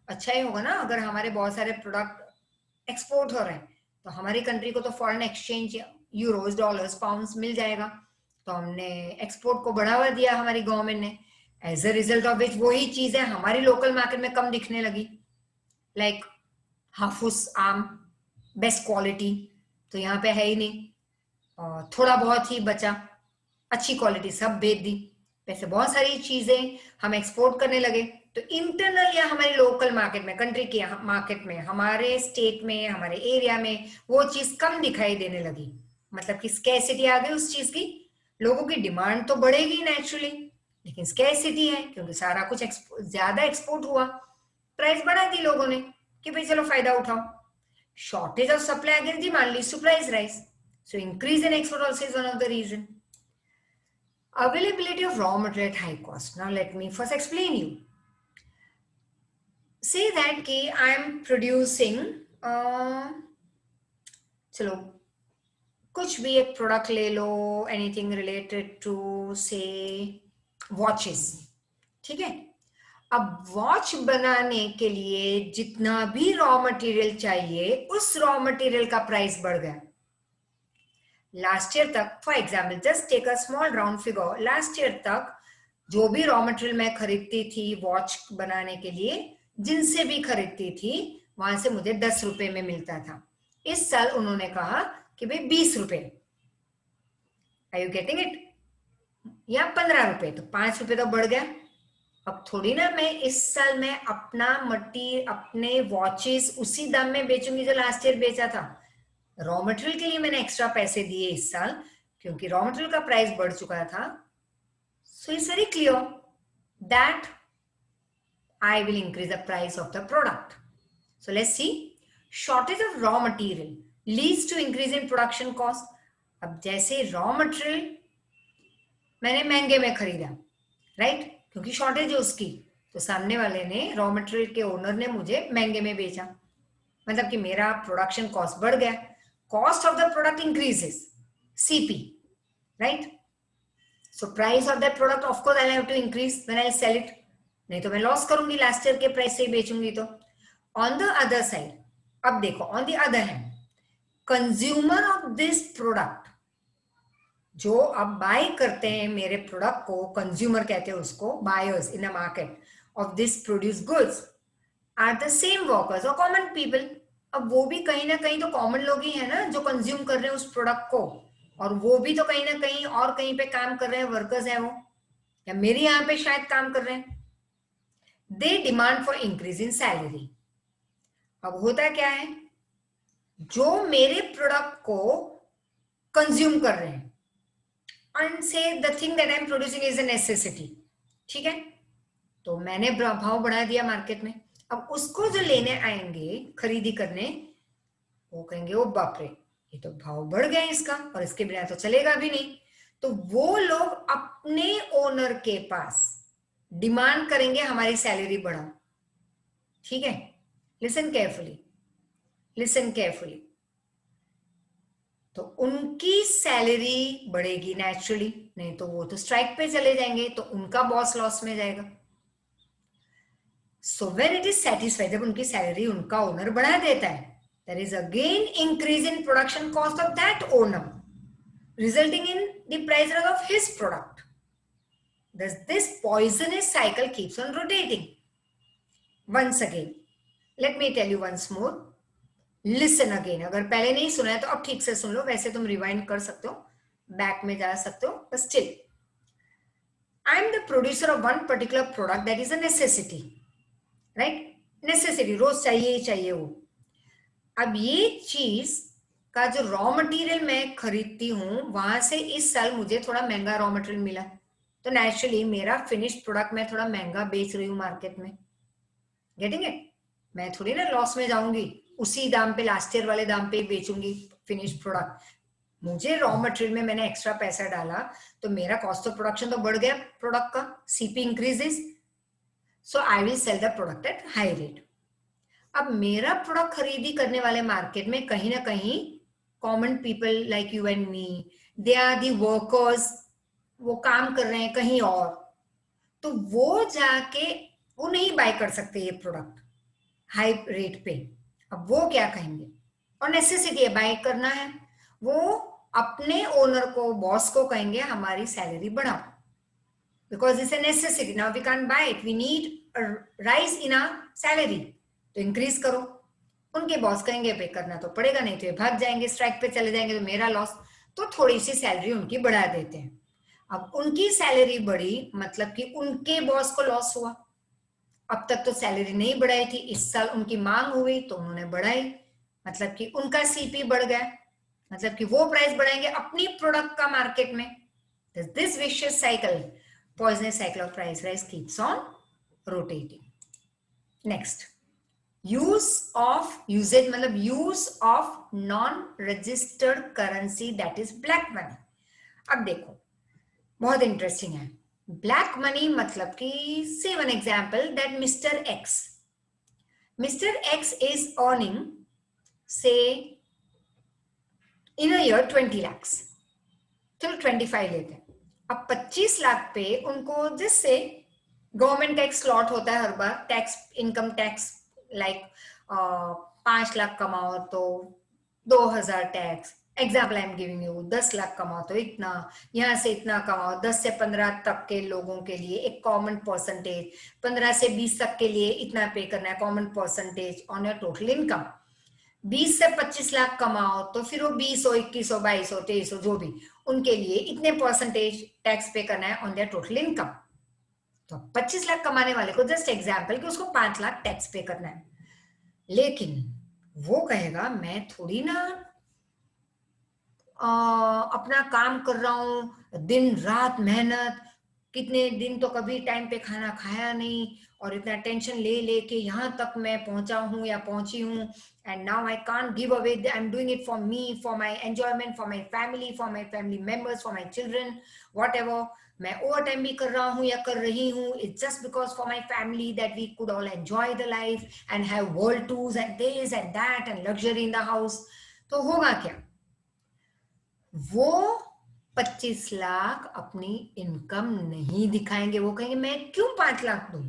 अच्छा ही होगा ना अगर हमारे बहुत सारे प्रोडक्ट एक्सपोर्ट हो रहे हैं, तो हमारी कंट्री को तो foreign exchange euros, dollars, pounds मिल जाएगा. तो हमने एक्सपोर्ट को बढ़ावा दिया हमारी गवर्नमेंट ने. As a result of which वही चीजें हमारी लोकल मार्केट में कम दिखने लगी, लाइक हाफूस आम, बेस्ट क्वालिटी तो यहाँ पे है ही नहीं, और थोड़ा बहुत ही बचा, अच्छी क्वालिटी सब बेच दी. वैसे बहुत सारी चीजें हम एक्सपोर्ट करने लगे, तो इंटरनल या हमारे लोकल मार्केट में, कंट्री के मार्केट में, हमारे स्टेट में, हमारे एरिया में वो चीज कम दिखाई देने लगी. मतलब कि स्कैरसिटी आ गई उस चीज की. लोगों की डिमांड तो बढ़ेगी नेचुरली, लेकिन स्कैरसिटी है क्योंकि सारा कुछ ज्यादा एक्सपोर्ट हुआ, प्राइस बढ़ा दी लोगों ने कि भाई चलो फायदा उठाओ. Shortage of supply against demand leads to price rise. So increase in export also is one of the reason. Availability of raw material at high cost. Now let me first explain you. Say that कि I am producing चलो कुछ भी एक product ले लो, anything related to say watches. ठीक है, अब watch बनाने के लिए जितना भी रॉ मटेरियल चाहिए उस रॉ मटेरियल का प्राइस बढ़ गया. लास्ट ईयर तक, for example just take a small round figure, last year तक जो भी रॉ मटेरियल मैं खरीदती थी वॉच बनाने के लिए, जिनसे भी खरीदती थी वहां से मुझे 10 रुपए में मिलता था. इस साल उन्होंने कहा कि भाई 20 रुपए. Are you getting it? या 15 रुपए, तो 5 रुपए तो बढ़ गया. अब थोड़ी ना मैं इस साल में अपने वॉचेस उसी दाम में बेचूंगी जो लास्ट ईयर बेचा था. रॉ मटेरियल के लिए मैंने एक्स्ट्रा पैसे दिए इस साल क्योंकि रॉ मटेरियल का प्राइस बढ़ चुका था. So it's very clear that I will increase the price of the product. So let's see. Shortage of raw material leads to increase in production cost. अब जैसे रॉ मटेरियल मैंने महंगे में खरीदा, राइट, क्योंकि शॉर्टेज है उसकी, तो सामने वाले ने, रॉ मटेरियल के ओनर ने मुझे महंगे में बेचा, मतलब कि मेरा प्रोडक्शन कॉस्ट बढ़ गया. Cost of the product increases, CP, right? So price of that product, of course, I'll have to increase when I'll sell it. नहीं तो मैं लॉस करूंगी, लास्ट ईयर के प्राइस से ही बेचूंगी तो. ऑन द अदर साइड, अब देखो, on the other hand, consumer of this product, जो अब बाय करते हैं मेरे प्रोडक्ट को, कंज्यूमर कहते हैं उसको, buyers in the market of this produce goods, are the same workers और कॉमन पीपल. अब वो भी कहीं ना कहीं तो कॉमन लोग ही है ना जो कंज्यूम कर रहे हैं उस प्रोडक्ट को, और वो भी तो कहीं ना कहीं और कहीं पे काम कर रहे हैं, वर्कर्स हैं वो, या मेरे यहाँ पे शायद काम कर रहे हैं। They demand for increase in salary. अब होता क्या है, जो मेरे प्रोडक्ट को कंज्यूम कर रहे हैं, and say the thing that I'm producing is a necessity, ठीक है, तो मैंने भाव बढ़ा दिया मार्केट में। अब उसको जो लेने आएंगे खरीदी करने, वो कहेंगे ओ बाप रे, ये तो भाव बढ़ गया इसका और इसके बिना तो चलेगा भी नहीं। तो वो लोग अपने ओनर के पास डिमांड करेंगे हमारी सैलरी बढ़ाओ। ठीक है, लिसन केयरफुली, लिसन केयरफुली। तो उनकी सैलरी बढ़ेगी नेचुरली, नहीं तो वो तो स्ट्राइक पे चले जाएंगे, तो उनका बॉस लॉस में जाएगा। So when it is satisfied, जब उनकी सैलरी उनका ओनर बढ़ा देता है, there is again increase in production cost of that owner, resulting in the price rise of his product. Thus, this poisonous cycle keeps on rotating. Once again, let me tell you once more. Listen again. अगर पहले नहीं सुना है तो अब ठीक से सुन लो, वैसे तुम रिवाइंड कर सकते हो, बैक में जा सकते हो, but still, I am the producer of one particular product that is a necessity, right? Necessity, रोज चाहिए ही चाहिए वो। अब ये चीज का जो रॉ मटेरियल मैं खरीदती हूँ, वहां से इस साल मुझे थोड़ा महंगा रॉ मटेरियल मिला, तो नेचुरली मेरा फिनिश्ड प्रोडक्ट मैं थोड़ा महंगा बेच रही हूँ मार्केट में। Getting it? मैं थोड़ी ना लॉस में जाऊंगी, उसी दाम पे, लास्ट ईयर वाले दाम पे ही बेचूंगी फिनिश्ड प्रोडक्ट। मुझे रॉ मटेरियल में मैंने एक्स्ट्रा पैसा डाला, तो मेरा कॉस्ट ऑफ प्रोडक्शन तो बढ़ गया प्रोडक्ट का, CP increases, so I will sell the product at high rate. अब मेरा प्रोडक्ट खरीदी करने वाले मार्केट में कहीं ना कहीं common people like you and me, they are the workers, वो काम कर रहे हैं कहीं और, तो वो जाके वो नहीं बाय कर सकते ये प्रोडक्ट हाई रेट पे। अब वो क्या कहेंगे, और नेसेसिटी है बाय करना है, वो अपने ओनर को, बॉस को कहेंगे हमारी सैलरी बढ़ाओ, because it's a necessity, now we can't buy it, we need rise in our salary, तो इंक्रीज करो। उनके बॉस कहेंगे पे करना तो पड़ेगा, नहीं तो ये भाग जाएंगे, स्ट्राइक पे चले जाएंगे, तो मेरा लॉस, तो थोड़ी सी सैलरी उनकी बढ़ा देते हैं। अब उनकी सैलरी बढ़ी मतलब कि उनके बॉस को लॉस हुआ। अब तक तो सैलरी नहीं बढ़ाई थी, इस साल उनकी मांग हुई तो उन्होंने बढ़ाई, मतलब कि उनका सीपी बढ़ गया, मतलब कि वो प्राइस बढ़ाएंगे अपनी प्रोडक्ट का मार्केट में। This vicious cycle, poisonous cycle of price rise keeps on rotating. Next, usage मतलब use of non registered currency, that is black money. अब देखो बहुत इंटरेस्टिंग है, ब्लैक मनी मतलब कि say one example that Mr. X is earning say in a year 20 lakhs, चलो 25 लेते हैं। अब 25 लाख पे उनको, जिससे गवर्नमेंट का एक स्लॉट होता है हर बार, tax, income tax, like 5 lakh कमाओ तो 2000 tax, example I am giving you, 10 lakh कमाओ तो इतना, यहाँ से इतना कमाओ, 10 से 15 तक के लोगों के लिए एक कॉमन परसेंटेज, 15 से 20 तक के लिए इतना पे करना है common percentage on your total income. 20 से 25 लाख कमाओ तो फिर वो 20 हो, 21 हो, 22 हो, 23 हो, जो भी, उनके लिए इतने परसेंटेज टैक्स पे करना है ऑन देयर टोटल इनकम। तो 25 लाख कमाने वाले को जस्ट एग्जाम्पल कि उसको 5 लाख टैक्स पे करना है, लेकिन वो कहेगा मैं थोड़ी ना अपना काम कर रहा हूं, दिन रात मेहनत, कितने दिन तो कभी टाइम पे खाना खाया नहीं, और इतना टेंशन ले लेके यहाँ तक मैं पहुंचा हूँ या पहुंची हूँ, and now I can't give away, I am doing it for me, for my enjoyment, for my family members, for my children, whatever, मैं ओवर टाइम भी कर रहा हूँ या कर रही हूँ, it's just because for my family that we could all enjoy the life and have world tours and this and that and luxury in the house. तो होगा क्या, वो 25 लाख अपनी इनकम नहीं दिखाएंगे, वो कहेंगे मैं क्यों 5 लाख दूं,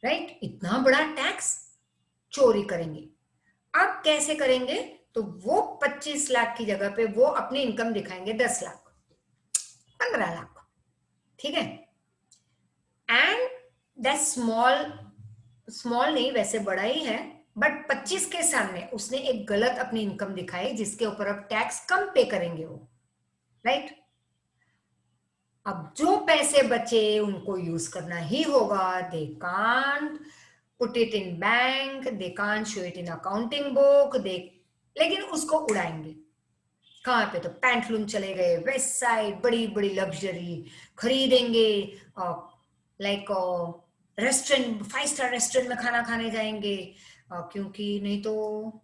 राइट, इतना बड़ा टैक्स, चोरी करेंगे। अब कैसे करेंगे, तो वो 25 लाख की जगह पे वो अपनी इनकम दिखाएंगे 10 लाख, 15 लाख, ठीक है, एंड दैट स्मॉल नहीं, वैसे बड़ा ही है, बट 25 के सामने उसने एक गलत अपनी इनकम दिखाई जिसके ऊपर अब टैक्स कम पे करेंगे वो, राइट। अब जो पैसे बचे उनको यूज करना ही होगा, they can't put it in bank, they can't show it in accounting book, they, लेकिन उसको उड़ाएंगे कहाँ पे, तो पैंटलून चले गए, वेस्ट साइड, बड़ी बड़ी लग्जरी खरीदेंगे, लाइक रेस्टोरेंट, 5 स्टार रेस्टोरेंट में खाना खाने जाएंगे, क्योंकि नहीं तो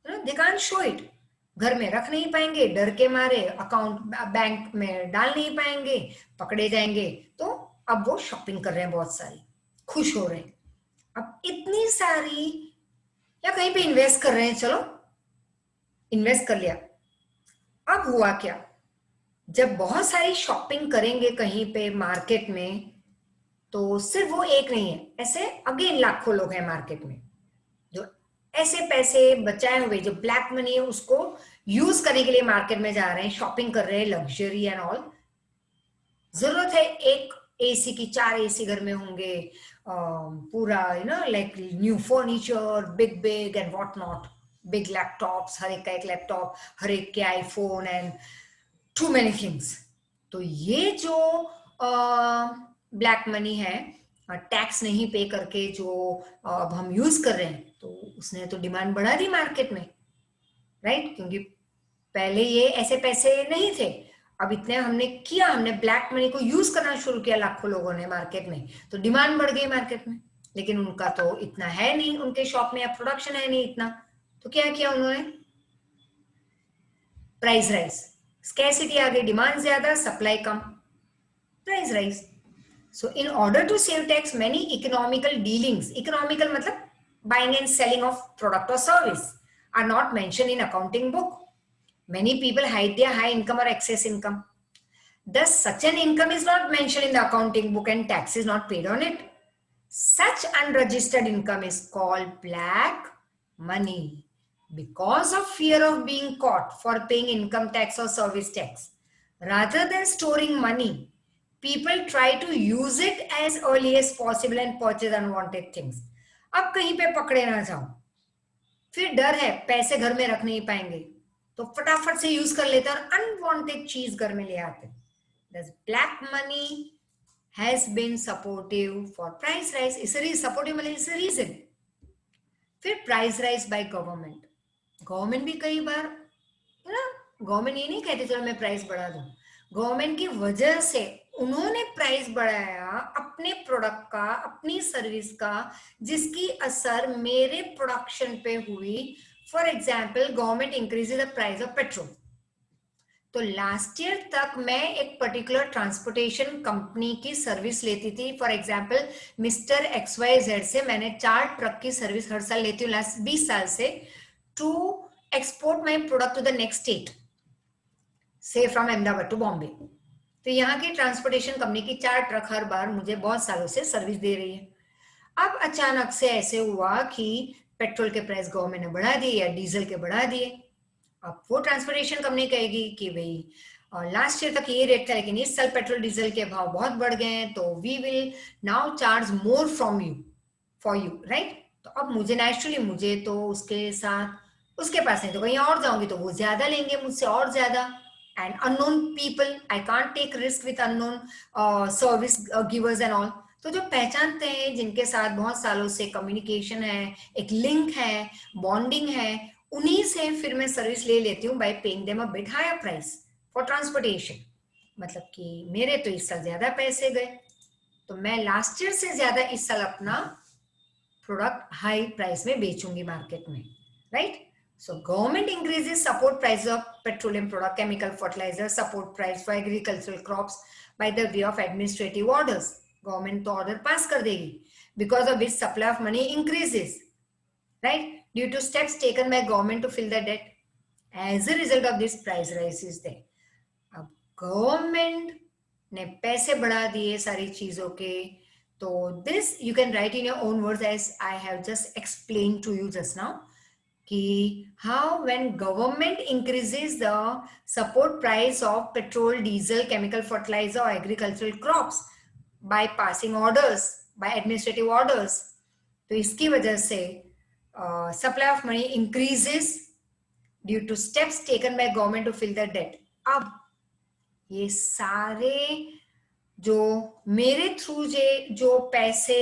दे कांट शो इट, घर में रख नहीं पाएंगे डर के मारे, अकाउंट बैंक में डाल नहीं पाएंगे, पकड़े जाएंगे। तो अब वो शॉपिंग कर रहे हैं बहुत सारी, खुश हो रहे हैं, अब इतनी सारी, या कहीं पे इन्वेस्ट कर रहे हैं, चलो इन्वेस्ट कर लिया। अब हुआ क्या, जब बहुत सारी शॉपिंग करेंगे कहीं पे मार्केट में, तो सिर्फ वो एक नहीं है, ऐसे अगेन लाखों लोग हैं मार्केट में जो ऐसे पैसे बचाए हुए, जो ब्लैक मनी है उसको यूज करने के लिए मार्केट में जा रहे हैं, शॉपिंग कर रहे हैं, लग्जरी एंड ऑल। जरूरत है एक एसी की, 4 एसी घर में होंगे, पूरा like new furniture, big big and what not, big laptops, हर एक का एक लैपटॉप, हर एक के iPhone and too many things. तो ये जो ब्लैक मनी है, टैक्स नहीं पे करके जो अब हम यूज कर रहे हैं, तो उसने तो डिमांड बढ़ा दी मार्केट में, राइट। क्योंकि पहले ये ऐसे पैसे नहीं थे, अब इतने हमने किया, हमने ब्लैक मनी को यूज करना शुरू किया लाखों लोगों ने मार्केट में, तो डिमांड बढ़ गई मार्केट में। लेकिन उनका तो इतना है नहीं, उनके शॉप में अब प्रोडक्शन है नहीं इतना, तो क्या किया उन्होंने, प्राइस राइज, स्कैसिटी आ गई, डिमांड ज्यादा, supply come, price rise. So in order to save tax, many economical dealings, economical matlab buying and selling of product or service, are not mentioned in accounting book. Many people hide their high income or excess income. Thus, such an income is not mentioned in the accounting book and tax is not paid on it. Such unregistered income is called black money. Because of fear of being caught for paying income tax or service tax, rather than storing money, people try to use it as early as possible and purchase unwanted things. अब कहीं पे पकड़े ना जाओ, फिर डर है पैसे घर में रख नहीं पाएंगे, तो फटाफट से यूज कर लेते हैं और अनवांटेड चीज घर में ले आते हैं। Thus black money has been supportive for price rise. इसलिए supportive मतलब इस रीजन। फिर price rise by government, government भी कई बार ना, गवर्नमेंट ये नहीं कहते चलो मैं प्राइस बढ़ा दूं, गवर्नमेंट की वजह से उन्होंने प्राइस बढ़ाया अपने प्रोडक्ट का, अपनी सर्विस का, जिसकी असर मेरे प्रोडक्शन पे हुई। For example, government increases the price of petrol, तो लास्ट ईयर तक मैं एक पर्टिकुलर ट्रांसपोर्टेशन कंपनी की सर्विस लेती थी, फॉर एग्जाम्पल मिस्टर XYZ से मैंने 4 ट्रक की सर्विस हर साल लेती हूँ लास्ट 20 साल से, to export my product to the next state, से फ्रॉम अहमदाबाद टू बॉम्बे। तो यहाँ की ट्रांसपोर्टेशन कंपनी की 4 ट्रक हर बार मुझे बहुत सालों से सर्विस दे रही है। अब अचानक से ऐसे हुआ कि पेट्रोल के प्राइस गवर्नमेंट ने बढ़ा दिए या डीजल के बढ़ा दिए। अब वो ट्रांसपोर्टेशन कंपनी कहेगी कि भाई लास्ट ईयर तक ये रेट था, लेकिन इस साल पेट्रोल डीजल के भाव बहुत बढ़ गए हैं, तो we will now charge more from you, for you, right. तो अब मुझे नेचुरली, मुझे तो उसके साथ, उसके पास नहीं तो कहीं और जाऊंगी तो वो ज्यादा लेंगे मुझसे और ज्यादा, and unknown people, I can't take risk with unknown service givers and all. तो जो पहचानते हैं, जिनके साथ बहुत सालों से कम्युनिकेशन है, एक लिंक है, बॉन्डिंग है, उन्हीं से फिर मैं सर्विस ले लेती हूँ by paying them a bit higher price for transportation. मतलब कि मेरे तो इस साल ज्यादा पैसे गए, तो मैं लास्ट ईयर से ज्यादा इस साल अपना प्रोडक्ट हाई प्राइस में बेचूंगी मार्केट में, right. So government increases support price of petroleum product, chemical fertilizer, support price for agricultural crops by the way of administrative orders. Government तो order pass कर देगी, because of which supply of money increases, right? Due to steps taken by government to fill the debt. As a result of this, price rise is there. अब government ने पैसे बढ़ा दिए सारी चीजों के, तो this you can write in your own words as I have just explained to you just now. कि how when government increases the support price of petrol, diesel, chemical fertilizer or agricultural crops by passing orders, by administrative orders, तो इसकी वजह से supply of money increases due to steps taken by government to fill the debt. अब ये सारे जो मेरे through जो पैसे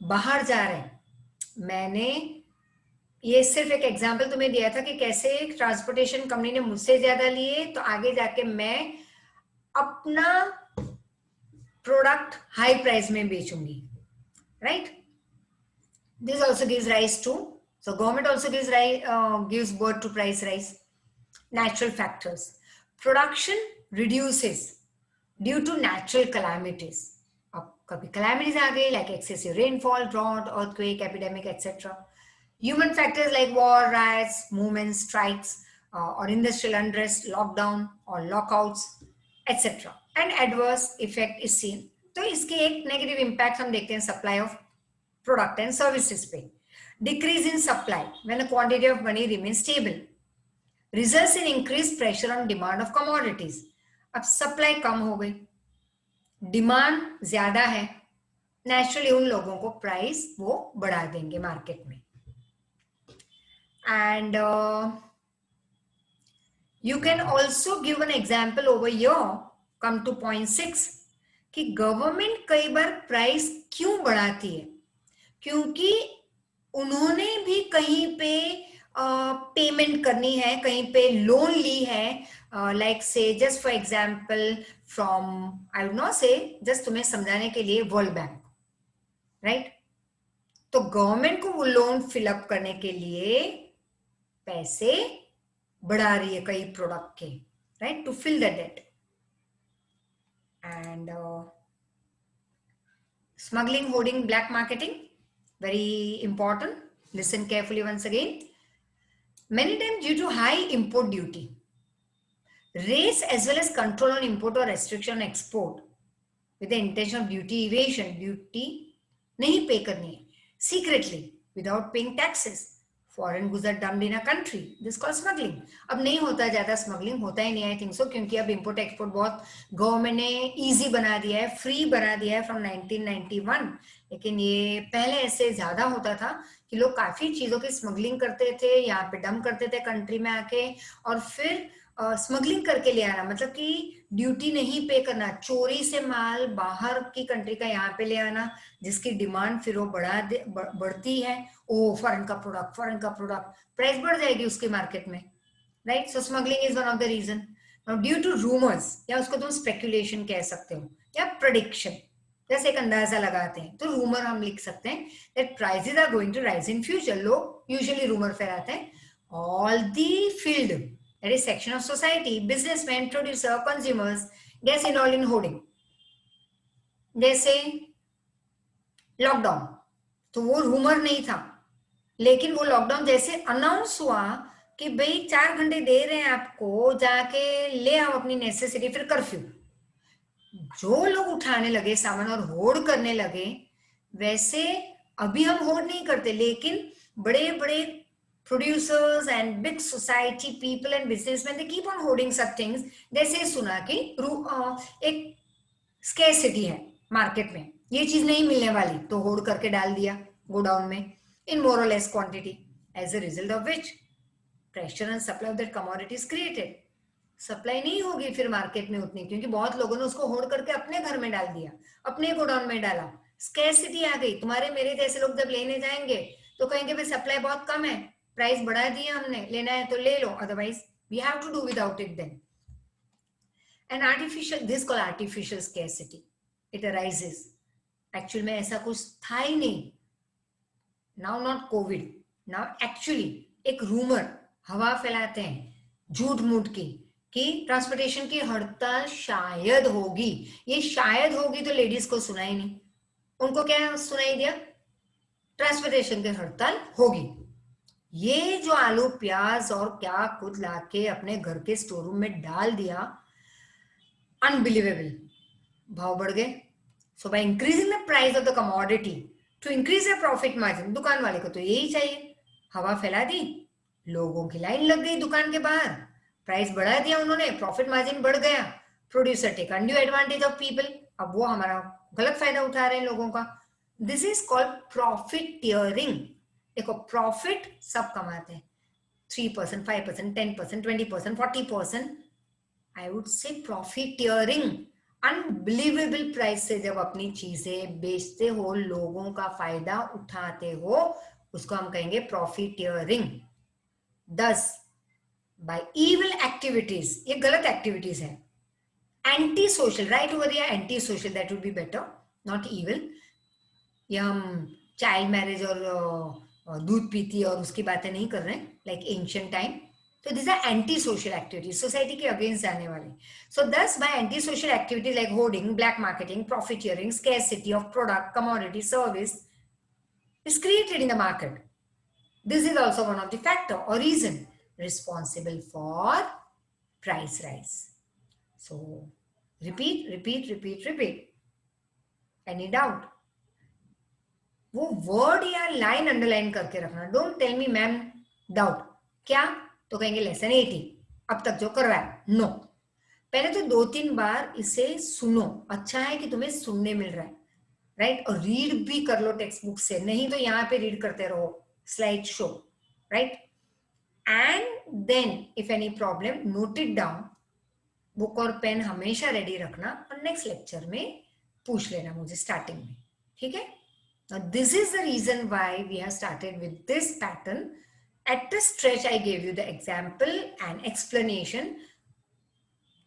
बाहर जा रहे हैं, मैंने ये सिर्फ एक एग्जांपल तुम्हें दिया था कि कैसे ट्रांसपोर्टेशन कंपनी ने मुझसे ज्यादा लिए, तो आगे जाके मैं अपना प्रोडक्ट हाई प्राइस में बेचूंगी, right? This also gives rise to, so government also gives birth to price rise. Natural factors. Production reduces due to natural calamities. अब कभी calamities आ गई like excessive rainfall, drought, earthquake, epidemic, etc. Human factors like war, riots, movements, strikes, or industrial unrest, lockdown or lockouts, etc. And adverse effect is seen. तो इसके एक negative impact हम देखते हैं supply of product and services पे. Decrease in supply when the quantity of money remains stable results in increased pressure on demand of commodities. अब supply कम हो गई, demand ज्यादा है, naturally उन लोगों को price वो बढ़ा देंगे market में. And you can also give an example over here. Come to point 6 कि गवर्नमेंट कई बार प्राइस क्यों बढ़ाती है, क्योंकि उन्होंने भी कहीं पे पेमेंट करनी है, कहीं पे लोन ली है, लाइक से just for example from, I would not से, जस्ट तुम्हें समझाने के लिए, वर्ल्ड बैंक, राइट? तो गवर्नमेंट को वो लोन फिलअप करने के लिए पैसे बढ़ा रही है कई प्रोडक्ट के, right, to fill the debt. And smuggling, hoarding, black marketing, very important. Listen carefully once again. Many times due to high import duty, raise as well as control on import or restriction on export with the intention of duty evasion, duty नहीं pay करनी है, secretly without paying taxes. Foreign goods are dumped in a country. This is called smuggling. अब नहीं होता ज्यादा smuggling, होता ही नहीं, I think so, क्योंकि अब इंपोर्ट एक्सपोर्ट बहुत गवर्नमेंट ने इजी बना दिया है, फ्री बना दिया है फ्रॉम 1991. लेकिन ये पहले ऐसे ज्यादा होता था कि लोग काफी चीजों की स्मगलिंग करते थे, यहाँ पे डंप करते थे कंट्री में आके, और फिर स्मगलिंग करके ले आना, मतलब कि ड्यूटी नहीं पे करना, चोरी से माल बाहर की कंट्री का यहाँ पे ले आना, जिसकी डिमांड फिर वो बढ़ती है. ओ फॉरेन का प्रोडक्ट, फॉरेन का प्रोडक्ट, प्राइस बढ़ जाएगी उसके मार्केट में, right? So smuggling is one of the reason. Now due to rumours, या उसको तुम स्पेकुलेशन कह सकते हो, या प्रेडिक्शन, जैसे एक अंदाजा लगाते हैं, तो रूमर हम लिख सकते हैं that prices are going to rise in future. लोग यूजुअली रूमर फैलाते हैं. All the field, that is section of society, businessmen, producer, consumers, gets involved in hoarding. जैसे लॉकडाउन, तो वो रूमर नहीं था, लेकिन वो लॉकडाउन जैसे अनाउंस हुआ कि भाई 4 घंटे दे रहे हैं आपको, जाके ले आओ अपनी नेसेसिटी, फिर कर्फ्यू, जो लोग उठाने लगे सामान और होर्ड करने लगे. वैसे अभी हम होर्ड नहीं करते, लेकिन बड़े बड़े producers and big society people and businessmen, they keep on hoarding such things. जैसे सुना कि एक scarcity है मार्केट में, ये चीज नहीं मिलने वाली, तो होर्ड करके डाल दिया गोडाउन में in more or less quantity, as a result of which pressure and supply of that commodity is created. Supply नहीं होगी फिर मार्केट में उतनी, क्योंकि बहुत लोगों ने उसको होर्ड करके अपने घर में डाल दिया, अपने गोडाउन में डाला, स्कैरसिटी आ गई. तुम्हारे मेरे जैसे लोग जब लेने जाएंगे तो कहेंगे भाई सप्लाई बहुत कम है, प्राइस बढ़ा दिया हमने, लेना है तो ले लो, otherwise we have to do without it. Then and artificial, this called artificial scarcity, it arises, actual में ऐसा कुछ था ही नहीं. Now not covid, now actually एक रूमर हवा फैलाते हैं झूठ मूठ की कि ट्रांसपोर्टेशन की हड़ताल शायद होगी. ये शायद होगी तो लेडीज को सुनाई नहीं, उनको क्या सुनाई दिया, ट्रांसपोर्टेशन की हड़ताल होगी. ये जो आलू प्याज और क्या कुछ लाके अपने घर के स्टोर रूम में डाल दिया, अनबिलीवेबल, भाव बढ़ गए. So by increasing the price of the commodity to increase the profit margin, दुकान वाले को तो यही चाहिए, हवा फैला दी, लोगों की लाइन लग गई दुकान के बाहर, प्राइस बढ़ा दिया उन्होंने, प्रॉफिट मार्जिन बढ़ गया, producer take undue advantage of people, अब वो हमारा गलत फायदा उठा रहे हैं लोगों का. This is called profit tearing. देखो प्रॉफिट सब कमाते हैं, 3%, 5%, 10%, 20%, 40%. आई वुड से प्रॉफिटियरिंग, अनबिलीवेबल प्राइस से जब अपनी चीजें बेचते हो, लोगों का फायदा उठाते हो, उसको हम कहेंगे प्रॉफिटियरिंग. 10 बाय इविल एक्टिविटीज, ये गलत एक्टिविटीज है. एंटी सोशल, राइट ओवर या anti social, that would be better, not evil. ये हम चाइल्ड मैरिज और दूध पीती और उसकी बातें नहीं कर रहे हैं, लाइक एंशियंट टाइम. तो this are anti social activities, society के अगेंस्ट जाने वाले. So thus by anti social activities like hoarding, black marketing, profiteering, scarcity of product, commodity, service is created in the market. This is also one of the factor or reason responsible for price rise. So repeat, repeat, repeat, repeat. Any doubt? वो word या line underline करके रखना. Don't tell me ma'am doubt. क्या? तो कहेंगे lesson 80 अब तक जो करवाया. नो, पहले तो 2-3 बार इसे सुनो. अच्छा है कि तुम्हें सुनने मिल रहा है, राइट? और रीड भी कर लो टेक्स्ट बुक से, नहीं तो यहाँ पे रीड करते रहो, slide show, right? And then if any problem note it down. Book और पेन हमेशा रेडी रखना और नेक्स्ट लेक्चर में पूछ लेना मुझे स्टार्टिंग में, ठीक है? Now this is the reason why we have started with this pattern. At the stretch I gave you the example and explanation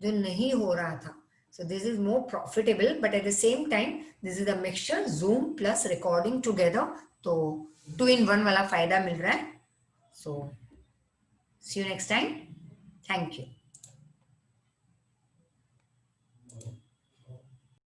जो नहीं हो रहा था. So this is more profitable, but at the same time this is a mixture Zoom plus recording together. तो 2-in-1 वाला फायदा मिल रहा है. So see you next time. Thank you.